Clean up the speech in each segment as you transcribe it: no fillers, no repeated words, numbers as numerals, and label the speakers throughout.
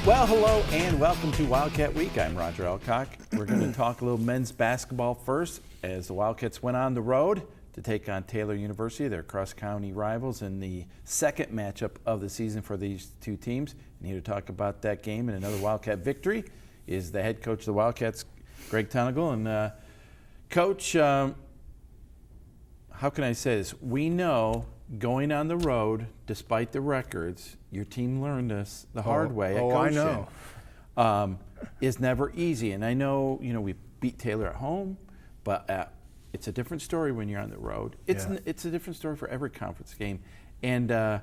Speaker 1: Well, hello and welcome to Wildcat Week. I'm Roger Alcock. We're going to talk a little men's basketball first as the Wildcats went on the road to take on Taylor University, their cross-county rivals, in the second matchup of the season for these two teams. And here to talk about that game and another Wildcat victory is the head coach of the Wildcats, Greg Tonagel. And Coach, how can I say this? We know going on the road, despite the records, your team learned this the hard way at Goshen.
Speaker 2: I know.
Speaker 1: Is never easy. And I know, we beat Taylor at home, but it's a different story when you're on the road. It's a different story for every conference game. And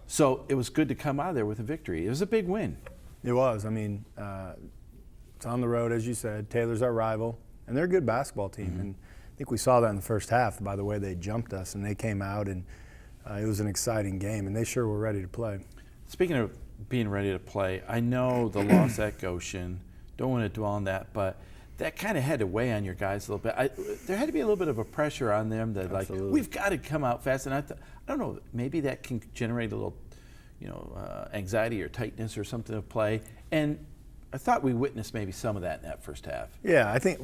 Speaker 1: so it was good to come out of there with a victory. It was a big win.
Speaker 2: It was. I mean, it's on the road, as you said. Taylor's our rival, and they're a good basketball team.
Speaker 1: Mm-hmm.
Speaker 2: And I think we saw that in the first half by the way they jumped us, and they came out, and it was an exciting game, and they sure were ready to play.
Speaker 1: Speaking of being ready to play, I know the loss at Goshen, don't want to dwell on that, but that kind of had to weigh on your guys a little bit. There had to be a little bit of a pressure on them that,
Speaker 2: Absolutely.
Speaker 1: like, we've got to come out fast. And I don't know, maybe that can generate a little, anxiety or tightness or something of play. And I thought we witnessed maybe some of that in that first half.
Speaker 2: Yeah, I think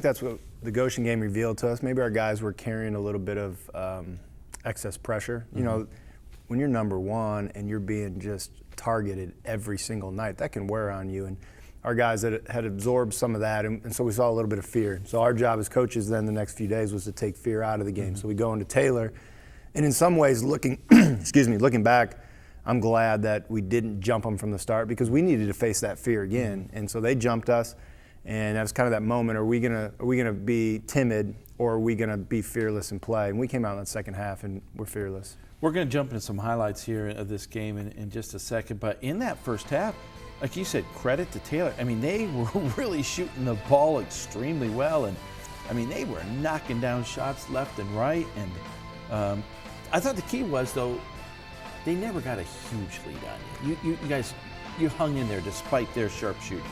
Speaker 2: that's what the Goshen game revealed to us. Maybe our guys were carrying a little bit of excess pressure.
Speaker 1: Mm-hmm.
Speaker 2: When you're number one and you're being just targeted every single night, that can wear on you. And our guys had absorbed some of that, and so we saw a little bit of fear. So our job as coaches then the next few days was to take fear out of the game.
Speaker 1: Mm-hmm.
Speaker 2: So we go into Taylor, and in some ways looking back, I'm glad that we didn't jump them from the start because we needed to face that fear again.
Speaker 1: Mm-hmm.
Speaker 2: And so they jumped us, and that was kind of that moment, are we gonna be timid or are we gonna be fearless and play? And we came out in that second half and we're fearless.
Speaker 1: We're going to jump into some highlights here of this game in just a second, but in that first half, like you said, credit to Taylor. I mean, they were really shooting the ball extremely well, and I mean, they were knocking down shots left and right. And I thought the key was, though, they never got a huge lead on you. You guys, you hung in there despite their sharp shooting.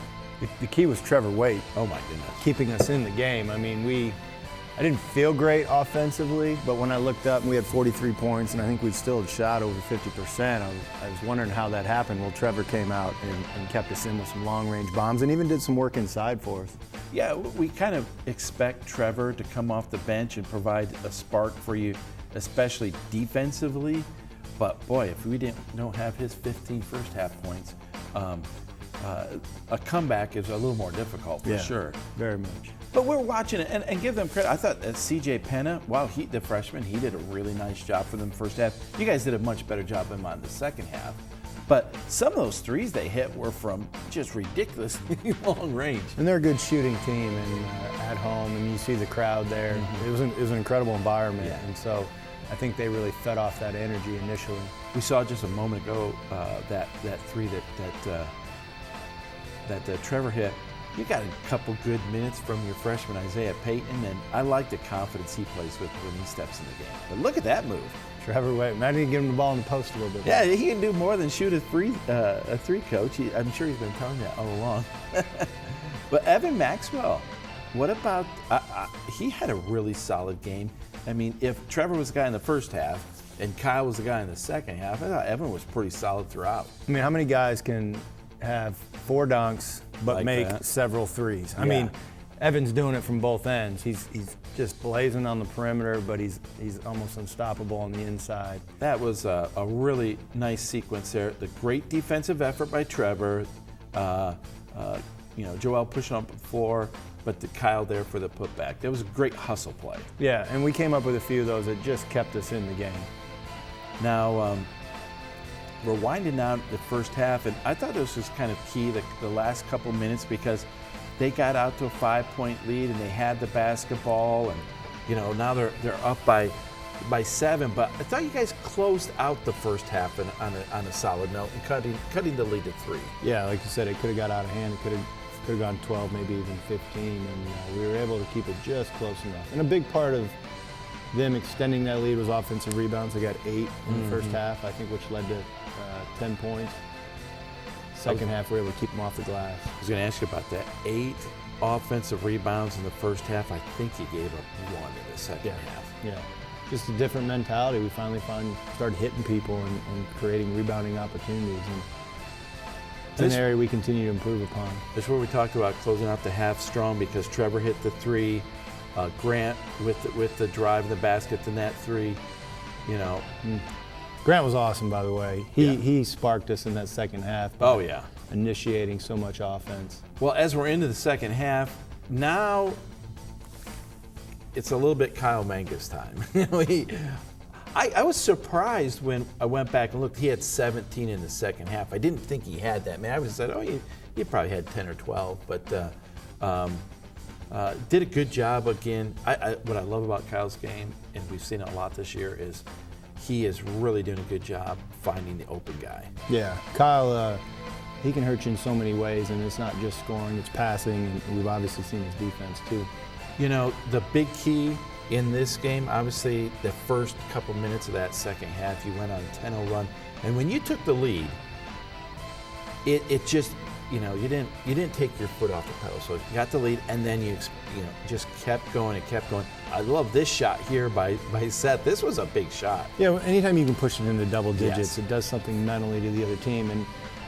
Speaker 2: The key was Trevor Waite.
Speaker 1: Oh my goodness,
Speaker 2: keeping us in the game. I mean, I didn't feel great offensively, but when I looked up and we had 43 points, and I think we still had shot over 50%, I was wondering how that happened. Well, Trevor came out and kept us in with some long-range bombs and even did some work inside for us.
Speaker 1: Yeah, we kind of expect Trevor to come off the bench and provide a spark for you, especially defensively. But boy, if we don't have his 15 first half points, a comeback is a little more difficult for sure.
Speaker 2: Very much.
Speaker 1: But we're watching it and give them credit. I thought that CJ Penna, the freshman, he did a really nice job for them first half. You guys did a much better job than him on the second half. But some of those threes they hit were from just ridiculously long range.
Speaker 2: And they're a good shooting team and at home, and you see the crowd there. Mm-hmm. It was an incredible environment, and so I think they really fed off that energy initially.
Speaker 1: We saw just a moment ago that three that Trevor hit. You got a couple good minutes from your freshman Isaiah Payton, and I like the confidence he plays with when he steps in the game. But look at that move.
Speaker 2: Trevor Waite, imagine you give him the ball in the post a little bit.
Speaker 1: Yeah, he can do more than shoot a three, Coach. I'm sure he's been telling that all along. But Evan Maxwell, what about? He had a really solid game. I mean, if Trevor was the guy in the first half and Kyle was the guy in the second half, I thought Evan was pretty solid throughout.
Speaker 2: I mean, how many guys can have 4 dunks but
Speaker 1: like
Speaker 2: make
Speaker 1: that?
Speaker 2: Several threes? I mean, Evan's doing it from both ends. He's just blazing on the perimeter, but he's almost unstoppable on the inside.
Speaker 1: That was a really nice sequence there. The great defensive effort by Trevor. Joel pushing up the floor, but Kyle there for the putback. That was a great hustle play.
Speaker 2: Yeah, and we came up with a few of those that just kept us in the game.
Speaker 1: Now, we're winding down the first half, and I thought this was kind of key, the last couple minutes, because they got out to a 5-point lead and they had the basketball, and now they're up by 7. But I thought you guys closed out the first half on a solid note and cutting the lead to 3.
Speaker 2: Yeah, like you said, it could have got out of hand. It could have gone 12, maybe even 15, and we were able to keep it just close enough. And a big part of them extending that lead was offensive rebounds. They got 8 in the first half, I think, which led to 10 points. Second half, we were able to keep them off the glass.
Speaker 1: I was going to ask you about that. 8 offensive rebounds in the first half. I think you gave up 1 in the second half.
Speaker 2: Yeah, just a different mentality. We finally started hitting people and creating rebounding opportunities. And It's an area we continue to improve upon.
Speaker 1: That's where we talked about closing out the half strong because Trevor hit the 3, Grant with the drive in the basket, the net 3, you know.
Speaker 2: Grant was awesome, by the way. He sparked us in that second half.
Speaker 1: Oh, yeah.
Speaker 2: Initiating so much offense.
Speaker 1: Well, as we're into the second half, now it's a little bit Kyle Manga's time. I was surprised when I went back and looked. He had 17 in the second half. I didn't think he had that. Man, I would have said, oh, he probably had 10 or 12. But did a good job again. What I love about Kyle's game, and we've seen it a lot this year, is he is really doing a good job finding the open guy.
Speaker 2: Yeah, Kyle, he can hurt you in so many ways, and it's not just scoring, it's passing, and we've obviously seen his defense too.
Speaker 1: You know, the big key in this game, obviously, the first couple minutes of that second half, you went on a 10-0 run, and when you took the lead, it just, you know, you didn't take your foot off the pedal. So you got the lead, and then you just kept going and kept going. I love this shot here by Seth. This was a big shot.
Speaker 2: Yeah, well, anytime you can push it into double digits,
Speaker 1: Yes.
Speaker 2: it does something mentally to the other team. And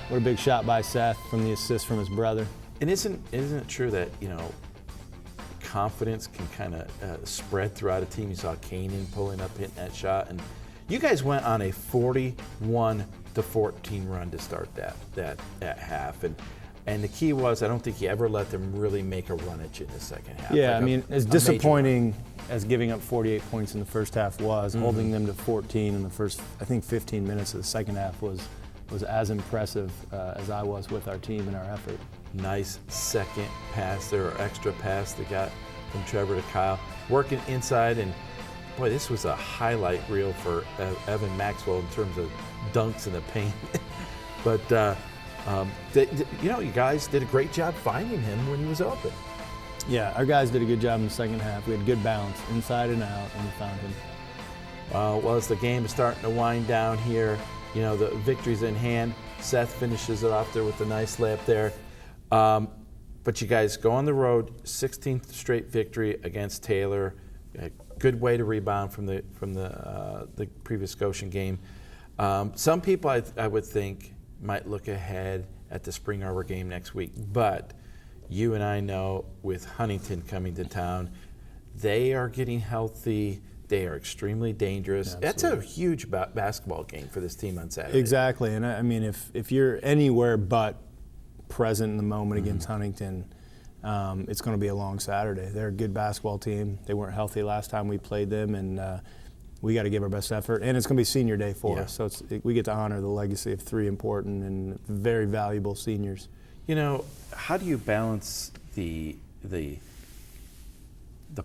Speaker 2: what a big shot by Seth from the assist from his brother.
Speaker 1: And isn't it true that, you know, confidence can kind of spread throughout a team? You saw Kanan pulling up, hitting that shot, and you guys went on a 41-14 run to start that half, and the key was I don't think you ever let them really make a run at you in the second half.
Speaker 2: Yeah,
Speaker 1: like
Speaker 2: I mean, as disappointing as giving up 48 points in the first half was, holding them to 14 in the first, I think, 15 minutes of the second half was as impressive as I was with our team and our effort.
Speaker 1: Nice second pass there, or extra pass they got from Trevor to Kyle. Working inside, and boy, this was a highlight reel for Evan Maxwell in terms of dunks in the paint. But, you guys did a great job finding him when he was open.
Speaker 2: Yeah, our guys did a good job in the second half. We had good balance inside and out, and we found him.
Speaker 1: Well, as the game is starting to wind down here, you know, the victory's in hand. Seth finishes it off there with a nice layup there. But you guys go on the road, 16th straight victory against Taylor. A good way to rebound from the previous Goshen game. Some people I would think might look ahead at the Spring Arbor game next week, but you and I know with Huntington coming to town, they are getting healthy. They are extremely dangerous.
Speaker 2: Absolutely.
Speaker 1: That's a huge basketball game for this team on Saturday.
Speaker 2: Exactly, and I mean, if you're anywhere but present in the moment against Huntington, it's going to be a long Saturday. They're a good basketball team. They weren't healthy last time we played them, and we got to give our best effort. And it's going to be senior day for us, so we get to honor the legacy of 3 important and very valuable seniors.
Speaker 1: You know, how do you balance the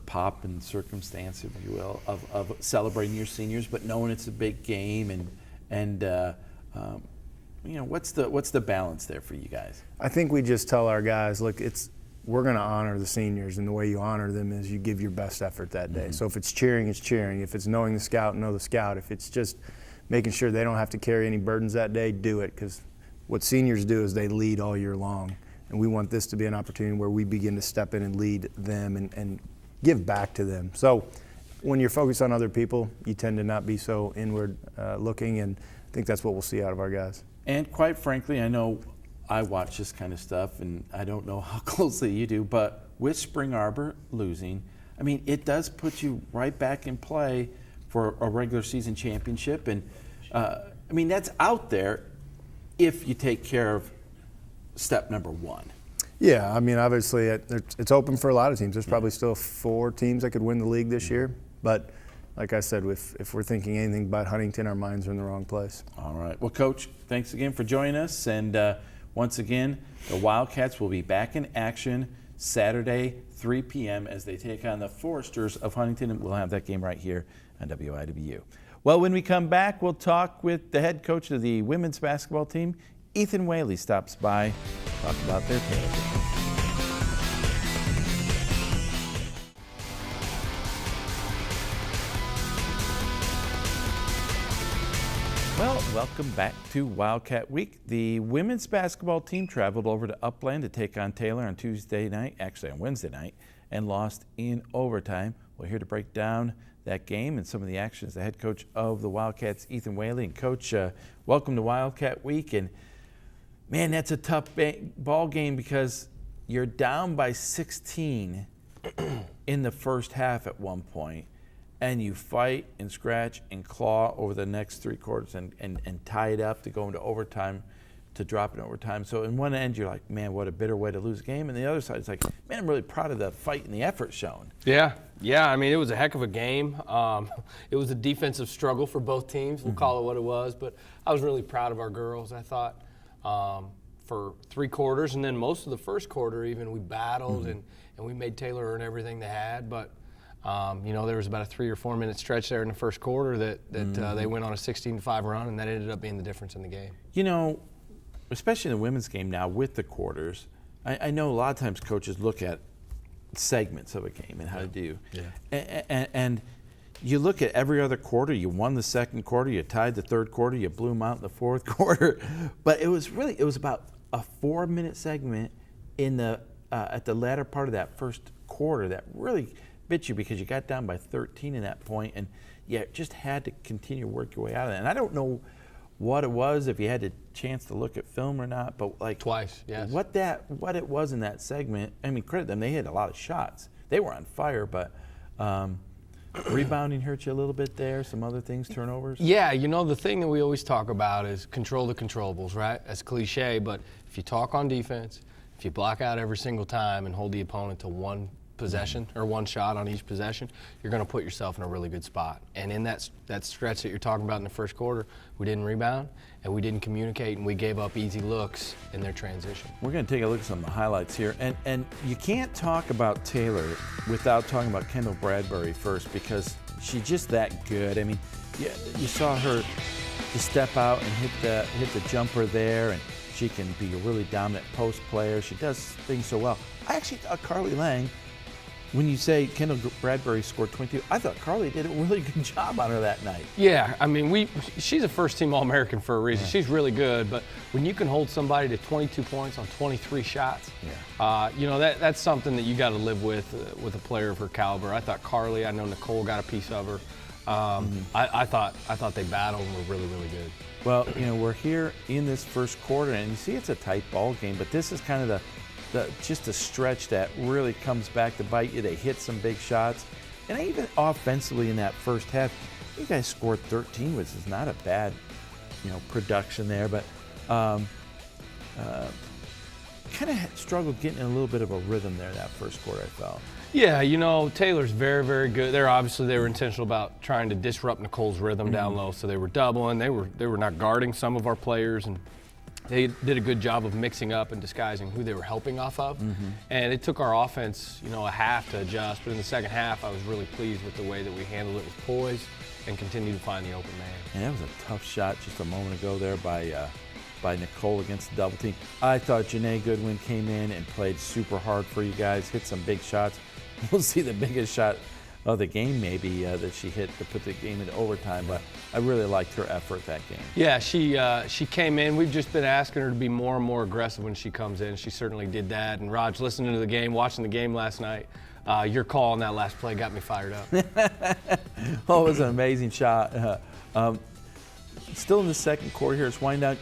Speaker 1: pop and circumstance, if you will, of celebrating your seniors, but knowing it's a big game, and you know, what's the balance there for you guys?
Speaker 2: I think we just tell our guys, look, we're going to honor the seniors, and the way you honor them is you give your best effort that day. So if it's cheering, it's cheering. If it's knowing the scout, know the scout. If it's just making sure they don't have to carry any burdens that day, do it, because what seniors do is they lead all year long, and we want this to be an opportunity where we begin to step in and lead them and give back to them. So when you're focused on other people, you tend to not be so inward looking, and I think that's what we'll see out of our guys.
Speaker 1: And quite frankly, I know I watch this kind of stuff, and I don't know how closely you do, but with Spring Arbor losing, I mean, it does put you right back in play for a regular season championship. And, I mean, that's out there if you take care of step number 1.
Speaker 2: Yeah, I mean, obviously it's open for a lot of teams. There's probably still 4 teams that could win the league this year. But like I said, if we're thinking anything but Huntington, our minds are in the wrong place.
Speaker 1: All right. Well, Coach, thanks again for joining us. And once again, the Wildcats will be back in action Saturday, 3 p.m. as they take on the Foresters of Huntington. And we'll have that game right here on WIWU. Well, when we come back, we'll talk with the head coach of the women's basketball team. Ethan Whaley stops by to talk about their Taylor game. Well, welcome back to Wildcat Week. The women's basketball team traveled over to Upland to take on Taylor on Wednesday night, and lost in overtime. We're here to break down that game and some of the actions. The head coach of the Wildcats, Ethan Whaley. And Coach, welcome to Wildcat Week. And man, that's a tough ball game because you're down by 16 in the first half at one point, and you fight and scratch and claw over the next 3 quarters and tie it up to go into overtime, to drop in overtime. So in one end, you're like, man, what a bitter way to lose a game. And the other side, it's like, man, I'm really proud of the fight and the effort shown.
Speaker 3: Yeah. I mean, it was a heck of a game. It was a defensive struggle for both teams. We'll call it what it was. But I was really proud of our girls, I thought, for 3 quarters. And then most of the first quarter, even, we battled and we made Taylor earn everything they had. But, there was about a 3 or 4 minute stretch there in the first quarter that they went on a 16-5 run, and that ended up being the difference in the game.
Speaker 1: Especially in the women's game now with the quarters, I know a lot of times coaches look at segments of a game and how to do. Yeah. And you look at every other quarter. You won the second quarter. You tied the third quarter. You blew them out in the fourth quarter. But it was about a 4-minute segment in the at the latter part of that first quarter that really bit you because you got down by 13 in that point, and just had to continue to work your way out of it. And I don't know what it was, if you had a chance to look at film or not, but like
Speaker 3: twice, yes.
Speaker 1: What it was in that segment. I mean, credit them; they hit a lot of shots. They were on fire, but rebounding hurt you a little bit there. Some other things, turnovers.
Speaker 3: Yeah, the thing that we always talk about is control the controllables, right? That's cliche, but if you talk on defense, if you block out every single time and hold the opponent to one possession or one shot on each possession, you're going to put yourself in a really good spot. And in that stretch that you're talking about in the first quarter, we didn't rebound and we didn't communicate, and we gave up easy looks in their transition.
Speaker 1: We're going to take a look at some of the highlights here, and you can't talk about Taylor without talking about Kendall Bradbury first, because she's just that good. I mean, you saw her to step out and hit the jumper there, and she can be a really dominant post player. She does things so well. I actually thought Carly Lang, when you say Kendall Bradbury scored 22, I thought Carly did a really good job on her that night.
Speaker 3: Yeah, I mean, she's a first-team All-American for a reason. Yeah. She's really good, but when you can hold somebody to 22 points on 23 shots, that's something that you got to live with a player of her caliber. I thought Carly, I know Nicole got a piece of her. I thought they battled and were really, really good.
Speaker 1: Well, we're here in this first quarter, and you see it's a tight ball game, but this is kind of just a stretch that really comes back to bite you. They hit some big shots. And even offensively in that first half, you guys scored 13, which is not a bad, production there. But kind of struggled getting in a little bit of a rhythm there that first quarter, I felt.
Speaker 3: Yeah, Taylor's very, very good. They were intentional about trying to disrupt Nicole's rhythm down low. So they were doubling. They were not guarding some of our players, and they did a good job of mixing up and disguising who they were helping off of. And it took our offense, a half to adjust. But in the second half, I was really pleased with the way that we handled it with poise and continued to find the open man.
Speaker 1: And that was a tough shot just a moment ago there by Nicole against the double team. I thought Janae Goodwin came in and played super hard for you guys, hit some big shots. We'll see the biggest shot of the game maybe that she hit to put the game into overtime, but I really liked her effort that game.
Speaker 3: Yeah, she came in. We've just been asking her to be more and more aggressive when she comes in. She certainly did that. And Raj, listening to the game, watching the game last night, your call on that last play got me fired up.
Speaker 1: Oh, it was an amazing shot. Still in the second quarter here, it's wind down.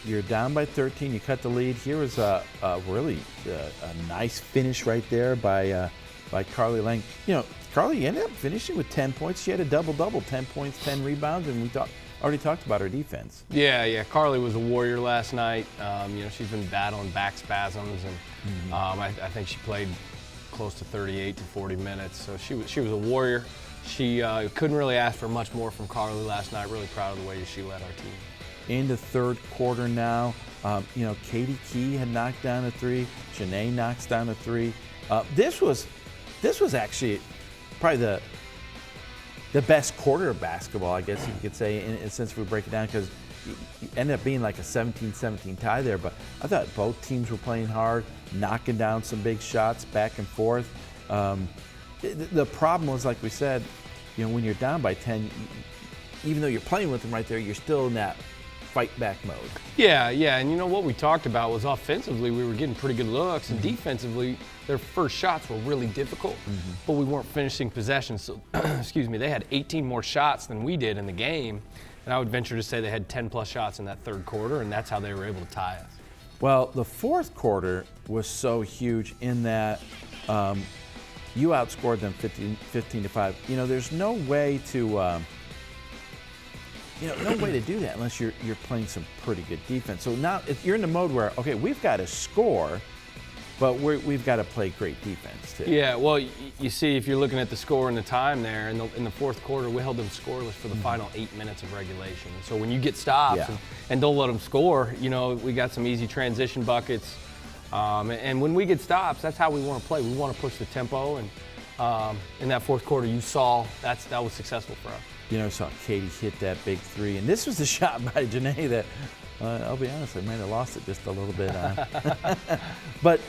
Speaker 1: You're down by 13. You cut the lead. Here was a really a nice finish right there by Carly Lang. Carly ended up finishing with 10 points. She had a double-double, 10 points, 10 rebounds, and we already talked about her defense.
Speaker 3: Yeah. Carly was a warrior last night. She's been battling back spasms, and I think she played close to 38 to 40 minutes. So she was a warrior. She couldn't really ask for much more from Carly last night. Really proud of the way she led our team.
Speaker 1: In the third quarter now, Katie Key had knocked down a 3. Janae knocks down a 3. This was actually probably the best quarter of basketball, I guess you could say, in since we break it down, because it ended up being like a 17-17 tie there. But I thought both teams were playing hard, knocking down some big shots back and forth. The problem was, like we said, when you're down by 10, even though you're playing with them right there, you're still in that fight back mode.
Speaker 3: Yeah, and what we talked about was offensively we were getting pretty good looks, and defensively their first shots were really difficult, but we weren't finishing possessions. So, excuse me, they had 18 more shots than we did in the game, And I would venture to say they had 10-plus shots in that third quarter, and that's how they were able to tie us.
Speaker 1: Well, the fourth quarter was so huge in that you outscored them 15-5. You know, there's no way to, no way to do that unless you're playing some pretty good defense. So now you're in the mode where, okay, we've got to score, but we've got to play great defense too.
Speaker 3: Yeah, well, you see, if you're looking at the score and the time there, in the fourth quarter, we held them scoreless for the final 8 minutes of regulation. So when you get stops and don't let them score, we got some easy transition buckets. And when we get stops, that's how we want to play. We want to push the tempo, and in that fourth quarter, you saw that was successful for us.
Speaker 1: I saw Katie hit that big three, and this was the shot by Janae that, I'll be honest, I might have lost it just a little bit on. But,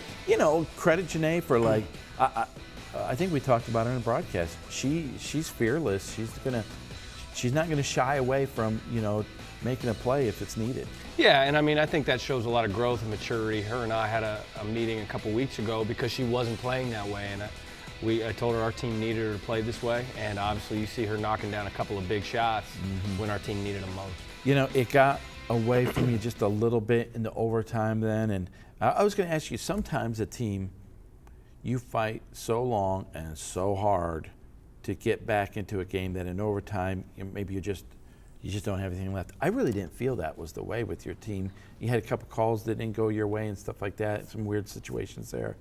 Speaker 1: credit Janae for I think we talked about her in the broadcast. She's fearless. She's not gonna shy away from, making a play if it's needed.
Speaker 3: Yeah, and I think that shows a lot of growth and maturity. Her and I had a meeting a couple weeks ago because she wasn't playing that way, and I told her our team needed her to play this way, and obviously you see her knocking down a couple of big shots when our team needed them most.
Speaker 1: It got away from you just a little bit in the overtime then, and I was going to ask you, sometimes a team, you fight so long and so hard to get back into a game that in overtime, maybe you just don't have anything left. I really didn't feel that was the way with your team. You had a couple calls that didn't go your way and stuff like that, some weird situations there.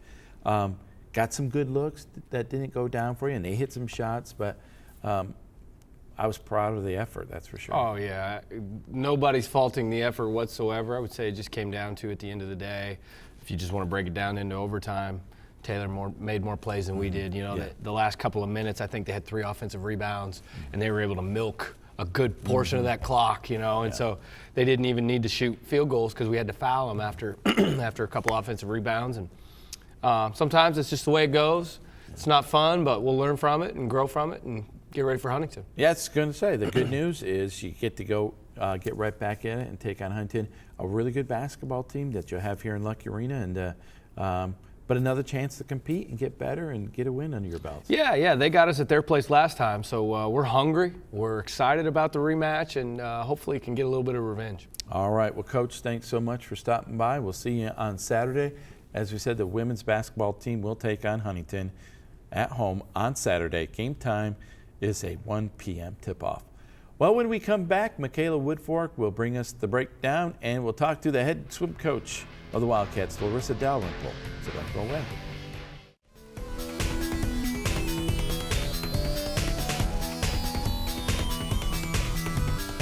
Speaker 1: Got some good looks that didn't go down for you, and they hit some shots, but I was proud of the effort, that's for sure.
Speaker 3: Oh, yeah. Nobody's faulting the effort whatsoever. I would say it just came down to, at the end of the day, if you just want to break it down into overtime, Taylor made more plays than we did. The last couple of minutes, I think they had 3 offensive rebounds, and they were able to milk a good portion of that clock, and so they didn't even need to shoot field goals because we had to foul them after a couple offensive rebounds. And sometimes it's just the way it goes. It's not fun, but we'll learn from it and grow from it and get ready for Huntington.
Speaker 1: Yeah, I was going to say, the good news is you get to go get right back in it and take on Huntington, a really good basketball team that you'll have here in Lucky Arena, and but another chance to compete and get better and get a win under your belt.
Speaker 3: Yeah, they got us at their place last time, so we're hungry. We're excited about the rematch, and hopefully can get a little bit of revenge.
Speaker 1: All right, well, Coach, thanks so much for stopping by. We'll see you on Saturday. As we said, the women's basketball team will take on Huntington at home on Saturday. Game time is a 1 p.m. tip-off. Well, when we come back, Mikala Woodfork will bring us the breakdown, and we'll talk to the head swim coach of the Wildcats, Laurissa Dalrymple. So don't go away.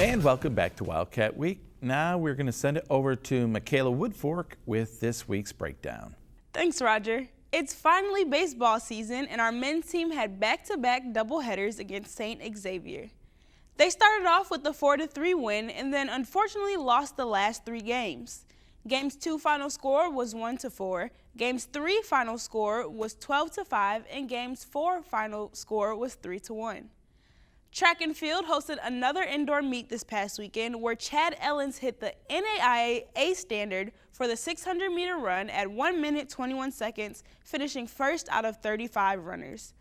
Speaker 1: And welcome back to Wildcat Week. Now we're going to send it over to Mikala Woodfork with this week's breakdown.
Speaker 4: Thanks, Roger. It's finally baseball season, and our men's team had back-to-back doubleheaders against St. Xavier. They started off with a 4-3 win and then unfortunately lost the last 3 games. Games 2 final score was 1-4. Games 3 final score was 12-5, and Games 4 final score was 3-1. Track and field hosted another indoor meet this past weekend where Chad Ellens hit the NAIA A standard for the 600-meter run at 1 minute 21 seconds, finishing first out of 35 runners.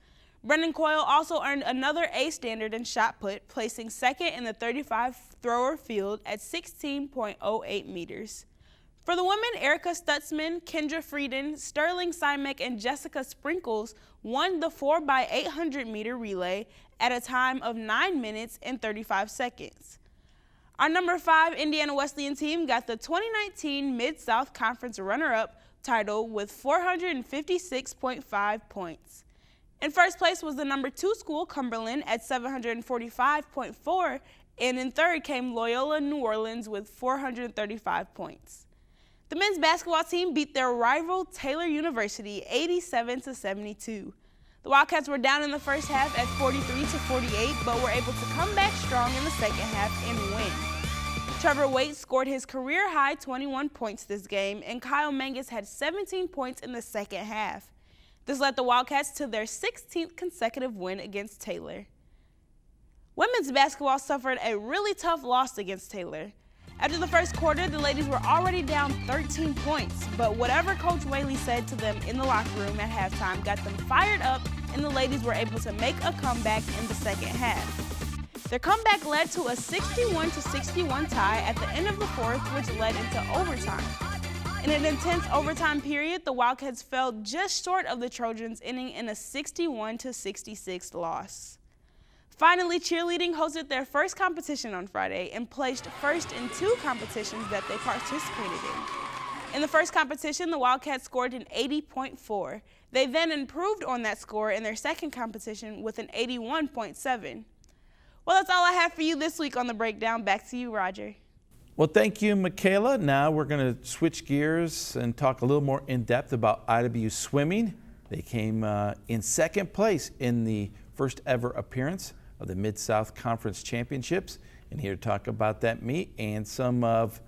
Speaker 4: Brendan Coyle also earned another A standard in shot put, placing second in the 35-thrower field at 16.08 meters. For the women, Erica Stutzman, Kendra Frieden, Sterling Simek, and Jessica Sprinkles won the 4x800-meter relay at a time of 9 minutes and 35 seconds. Our number 5 Indiana Wesleyan team got the 2019 Mid-South Conference runner-up title with 456.5 points. In first place was the number 2 school, Cumberland, at 745.4, and in third came Loyola New Orleans with 435 points. The men's basketball team beat their rival Taylor University 87-72. The Wildcats were down in the first half at 43-48, but were able to come back strong in the second half and win. Trevor Waite scored his career-high 21 points this game, and Kyle Mangus had 17 points in the second half. This led the Wildcats to their 16th consecutive win against Taylor. Women's basketball suffered a really tough loss against Taylor. After the first quarter, the ladies were already down 13 points, but whatever Coach Whaley said to them in the locker room at halftime got them fired up, and the ladies were able to make a comeback in the second half. Their comeback led to a 61-61 tie at the end of the fourth, which led into overtime. In an intense overtime period, the Wildcats fell just short of the Trojans, ending in a 61-66 loss. Finally, cheerleading hosted their first competition on Friday and placed first in 2 competitions that they participated in. In the first competition, the Wildcats scored an 80.4. They then improved on that score in their second competition with an 81.7. Well, that's all I have for you this week on The Breakdown. Back to you, Roger.
Speaker 1: Well, thank you, Mikala. Now we're going to switch gears and talk a little more in depth about IW swimming. They came in second place in the first ever appearance of the Mid-South Conference Championships. And here to talk about that meet and some of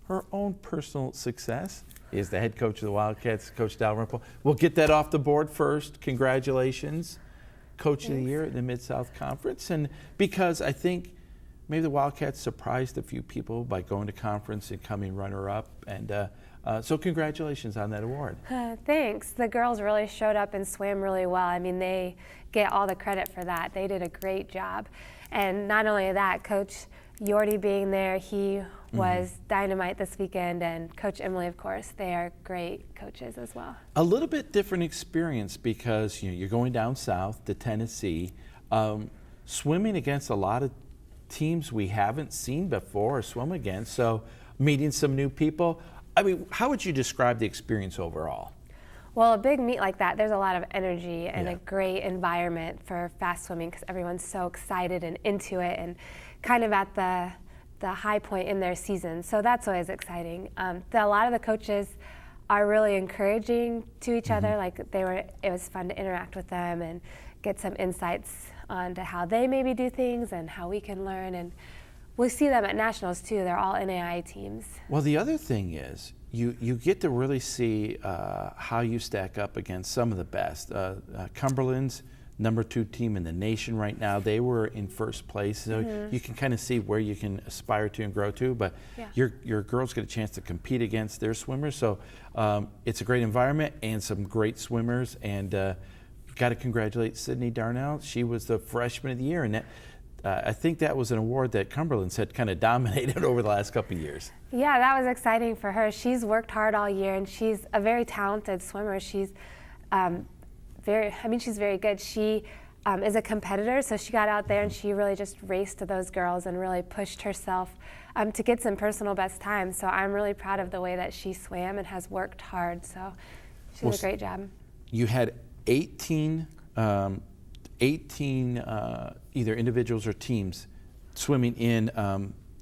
Speaker 1: her own personal success is the head coach of the Wildcats, Coach Dalrymple. We'll get that off the board first. Congratulations, Coach of the Year at the Mid-South Conference. And because I think maybe the Wildcats surprised a few people by going to conference and coming runner-up. And so congratulations on that award.
Speaker 5: Thanks. The girls really showed up and swam really well. I mean, they get all the credit for that. They did a great job. And not only that, Coach Yordi being there, he was dynamite this weekend, and Coach Emily, of course, they are great coaches as well.
Speaker 1: A little bit different experience because you're going down south to Tennessee, swimming against a lot of teams we haven't seen before or swim against, so meeting some new people. I mean, how would you describe the experience overall?
Speaker 5: Well, a big meet like that, there's a lot of energy and a great environment for fast swimming because everyone's so excited and into it and kind of at the high point in their season. So that's always exciting. A lot of the coaches are really encouraging to each other. Like it was fun to interact with them and get some insights on to how they maybe do things and how we can learn. And we see them at nationals too. They're all NAI teams.
Speaker 1: Well, the other thing is you get to really see how you stack up against some of the best. Cumberland's #2 team in the nation right now. They were in first place, so you can kind of see where you can aspire to and grow to. But your girls get a chance to compete against their swimmers, so it's a great environment and some great swimmers. And got to congratulate Sydney Darnell. She was the freshman of the year, and that, I think that was an award that Cumberland's had kind of dominated over the last couple of years.
Speaker 5: Yeah, that was exciting for her. She's worked hard all year, and she's a very talented swimmer. She's she's very good. She is a competitor, so she got out there and she really just raced to those girls and really pushed herself to get some personal best times. So I'm really proud of the way that she swam and has worked hard. So she did a great job. You
Speaker 1: had 18 either individuals or teams swimming in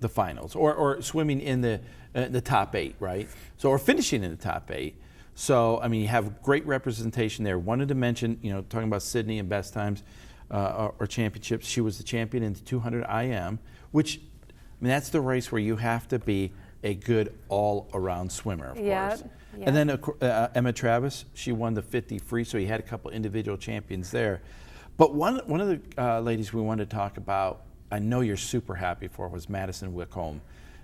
Speaker 1: the finals or swimming in the top 8, right? So, or finishing in the top 8. So, I mean, you have great representation there. Wanted to mention, talking about Sydney and best times or championships, she was the champion in the 200 IM, which, I mean, that's the race where you have to be a good all-around swimmer, of course. And then Emma Travis, she won the 50 free, so you had a couple individual champions there. But one of the ladies we wanted to talk about, I know you're super happy for, was Madison Wickholm,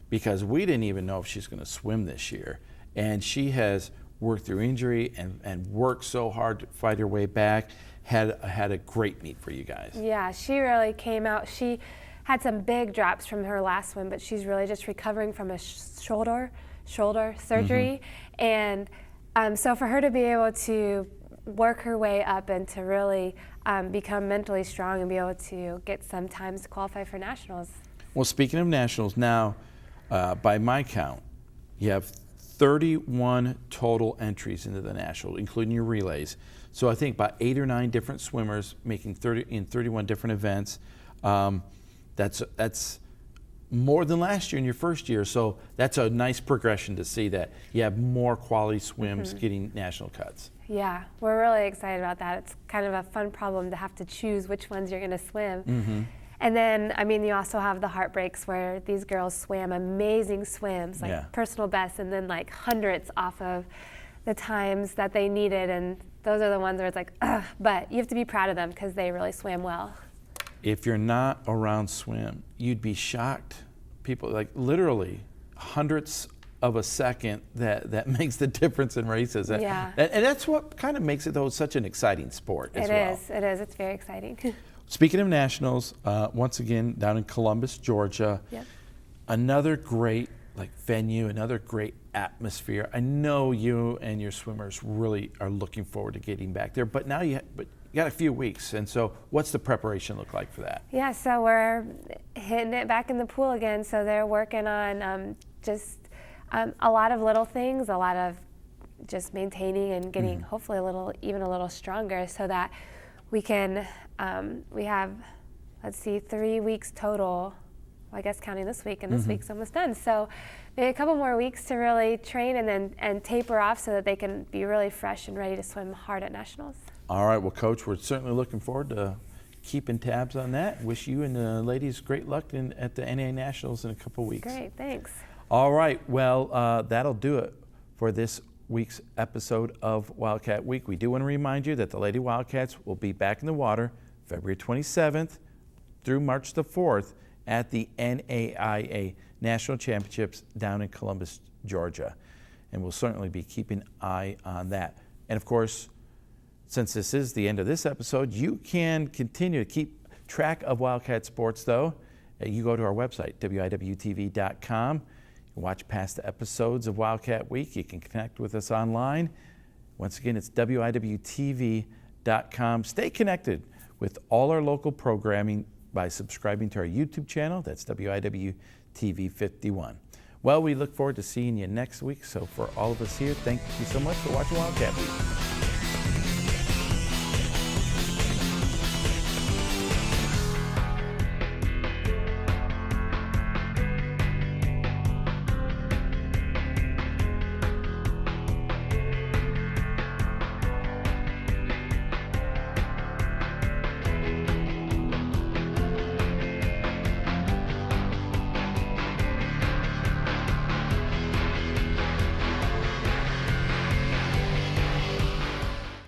Speaker 1: because we didn't even know if she's going to swim this year. And she has worked through injury and worked so hard to fight her way back, had a great meet for you guys. Yeah,
Speaker 5: she really came out. She had some big drops from her last swim, but she's really just recovering from a shoulder surgery. And so for her to be able to work her way up and to really become mentally strong and be able to get some times to qualify for nationals.
Speaker 1: Well, speaking of nationals, now by my count, you have 31 total entries into the national, including your relays. So I think about 8 or 9 different swimmers making 31 different events. That's more than last year in your first year. So that's a nice progression to see that you have more quality swims getting national cuts.
Speaker 5: Yeah, we're really excited about that. It's kind of a fun problem to have to choose which ones you're going to swim. And then, I mean, you also have the heartbreaks where these girls swam amazing swims, like personal best, and then like hundreds off of the times that they needed. And those are the ones where it's like, ugh, but you have to be proud of them because they really swam well.
Speaker 1: If you're not around swim, you'd be shocked. People, like literally hundredths of a second that makes the difference in races. And that's what kind of makes it, though, such an exciting sport as well.
Speaker 5: It is. It's very exciting.
Speaker 1: Speaking of nationals, once again down in Columbus, Georgia,
Speaker 5: Yep.
Speaker 1: another great venue, another great atmosphere. I know you and your swimmers really are looking forward to getting back there, but now you got a few weeks, and so what's the preparation look like for that?
Speaker 5: Yeah, so we're hitting it back in the pool again. So they're working on just a lot of little things, a lot of just maintaining and getting hopefully even a little stronger, so that we can. We have, 3 weeks total. Well, I guess counting this week, and this week's almost done. So maybe a couple more weeks to really train and taper off so that they can be really fresh and ready to swim hard at nationals.
Speaker 1: All right, well, Coach, we're certainly looking forward to keeping tabs on that. Wish you and the ladies great luck at the NA Nationals in a couple weeks.
Speaker 5: Great, thanks.
Speaker 1: All right, well, that'll do it for this week's episode of Wildcat Week. We do want to remind you that the Lady Wildcats will be back in the water February 27th through March the 4th at the NAIA National Championships down in Columbus, Georgia. And we'll certainly be keeping an eye on that. And of course, since this is the end of this episode, you can continue to keep track of Wildcat sports, though. You go to our website, wiwtv.com. You can watch past episodes of Wildcat Week. You can connect with us online. Once again, it's wiwtv.com. Stay connected with all our local programming by subscribing to our YouTube channel. That's WIWTV51. Well, we look forward to seeing you next week. So for all of us here, thank you so much for watching Wildcat Week.